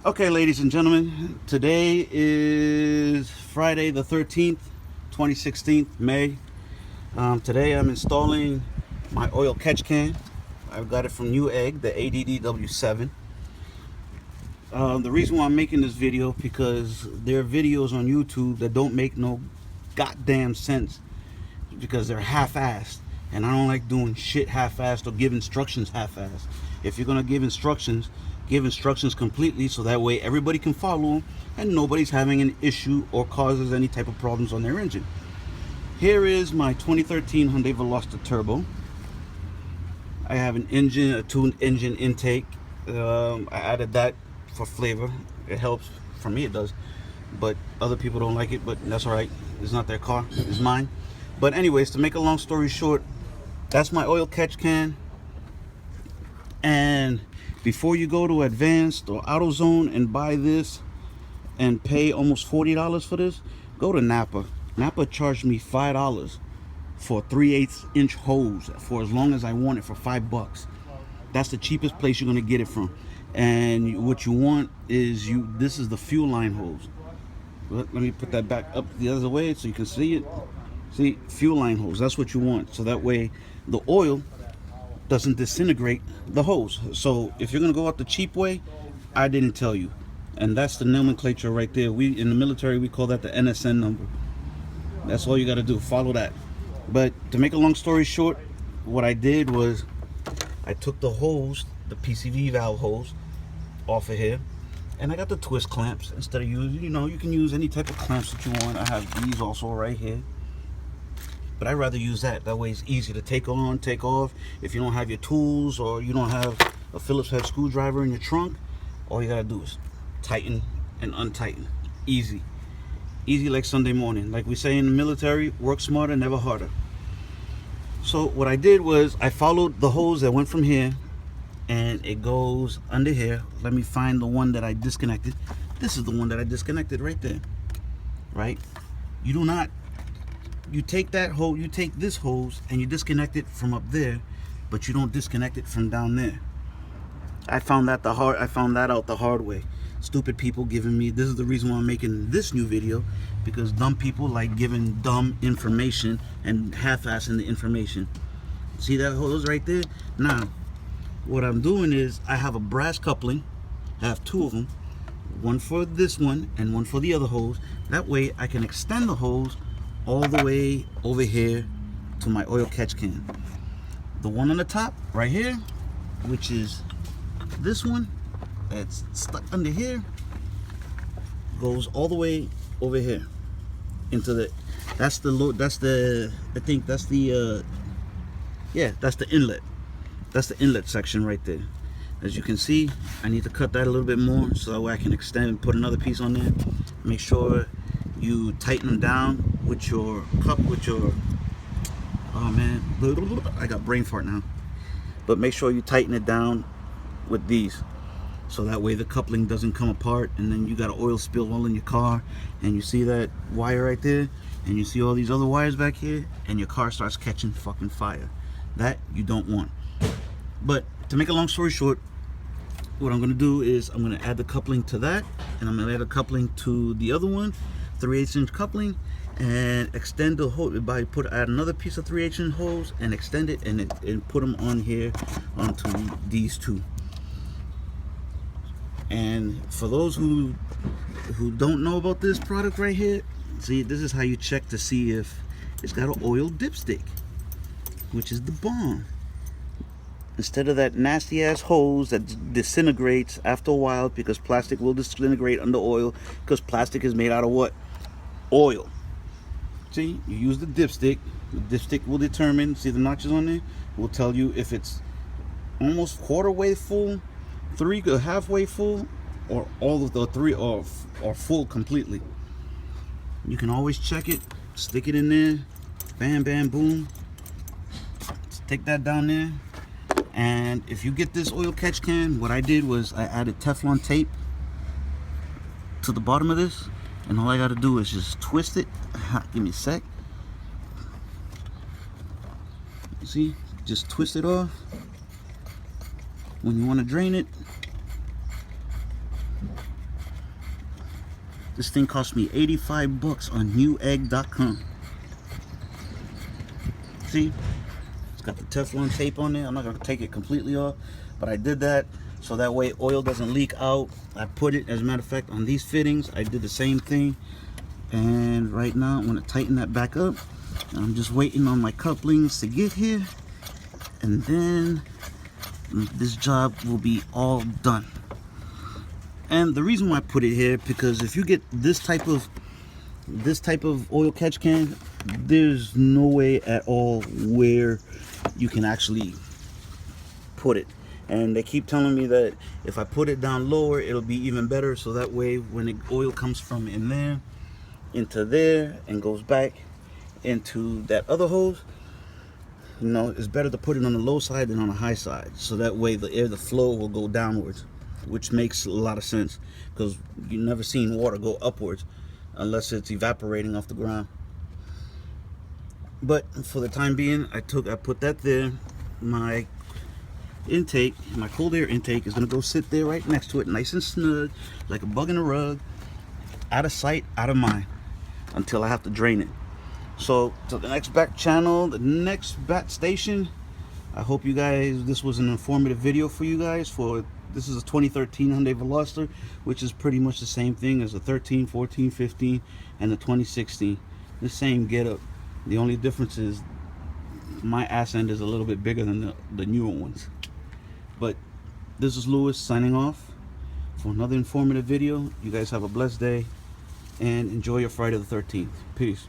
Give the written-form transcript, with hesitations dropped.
Okay, ladies and gentlemen, today is Friday the 13th, 2016, May. Today I'm installing my oil catch can. I've got it from Newegg, the ADDW7. The reason why I'm making this video because there are videos on YouTube that don't make no goddamn sense because they're half-assed, and I don't like doing shit half-assed or give instructions half-assed. If you're gonna give instructions completely so that way everybody can follow them and nobody's having an issue or causes any type of problems on their engine. Here is my 2013 Hyundai Veloster Turbo. I have a tuned engine intake. I added that for flavor. It helps. For me it does, but other people don't like it, but that's all right. It's not their car, it's mine. But anyways, to make a long story short, that's my oil catch can. And before you go to Advanced or AutoZone and buy this and pay almost $40 for this, go to Napa. Napa charged me $5 for a 3/8 inch hose for as long as I want it for $5. That's the cheapest place you're gonna get it from. And what you want is this is the fuel line hose. Let me put that back up the other way so you can see it. See, fuel line hose, that's what you want. So that way the oil doesn't disintegrate the hose. So if you're gonna go out the cheap way, I didn't tell you. And that's the nomenclature right there. We in the military, we call that the NSN number. That's all you got to do, follow that. But to make a long story short, what I did was I took the hose, the PCV valve hose, off of here, and I got the twist clamps instead of using, you can use any type of clamps that you want. I have these also right here, but I'd rather use that. That way it's easy to take on, take off. If you don't have your tools or you don't have a Phillips head screwdriver in your trunk, all you gotta do is tighten and untighten. Easy. Easy like Sunday morning. Like we say in the military, work smarter, never harder. So what I did was I followed the hose that went from here, and it goes under here. Let me find the one that I disconnected. This is the one that I disconnected right there. Right? You take that hose, you take this hose and you disconnect it from up there, but you don't disconnect it from down there. I found that out the hard way. Stupid people giving me, this is the reason why I'm making this new video, because dumb people like giving dumb information and half-assing the information. See that hose right there? Now, what I'm doing is I have a brass coupling. I have two of them, one for this one and one for the other hose. That way I can extend the hose all the way over here to my oil catch can. The one on the top right here, which is this one that's stuck under here, goes all the way over here into the that's the inlet. That's the inlet section right there. As you can see, I need to cut that a little bit more so that way I can extend and put another piece on there. Make sure you tighten them down with your cup, oh man, I got brain fart now. But make sure you tighten it down with these, so that way the coupling doesn't come apart and then you got an oil spill all in your car, and you see that wire right there and you see all these other wires back here and your car starts catching fucking fire. That you don't want. But to make a long story short, what I'm going to do is I'm going to add the coupling to that, and I'm going to add a coupling to the other one, 3/8 inch coupling, and extend the hose by add another piece of 3/8 inch hose and extend it and put them on here onto these two. And for those who don't know about this product right here, see, this is how you check to see if it's got an oil dipstick, which is the bomb. Instead of that nasty ass hose that disintegrates after a while, because plastic will disintegrate under oil, because plastic is made out of what? Oil. See, you use the dipstick. The dipstick will determine, see the notches on there, will tell you if it's almost quarter way full, halfway full, or all of the three are full completely. You can always check it, stick it in there, bam bam boom, stick that down there. And if you get this oil catch can, what I did was I added Teflon tape to the bottom of this, and all I got to do is just twist it. Give me a sec. You see, just twist it off. When you want to drain it, This thing cost me 85 bucks on newegg.com. See, it's got the Teflon tape on there. I'm not gonna take it completely off, but I did that so that way oil doesn't leak out. I put it, as a matter of fact, on these fittings. I did the same thing, and right now I'm gonna tighten that back up. I'm just waiting on my couplings to get here, and then this job will be all done. And the reason why I put it here, because if you get this type of oil catch can, there's no way at all where you can actually put it. And they keep telling me that if I put it down lower, it'll be even better, so that way when the oil comes from in there into there and goes back into that other hose, you know, it's better to put it on the low side than on the high side, so that way the flow will go downwards, which makes a lot of sense, because you've never seen water go upwards unless it's evaporating off the ground. But for the time being, I put that there. My intake, my cold air intake, is gonna go sit there right next to it, nice and snug, like a bug in a rug, out of sight, out of mind, until I have to drain it. So to the next back channel, the next bat station, I hope you guys, this was an informative video for you guys. This is a 2013 Hyundai Veloster, which is pretty much the same thing as the 13, 14, 15, and the 2016. The same getup. The only difference is my ass end is a little bit bigger than the newer ones. But this is Lewis signing off for another informative video. You guys have a blessed day and enjoy your Friday the 13th. Peace.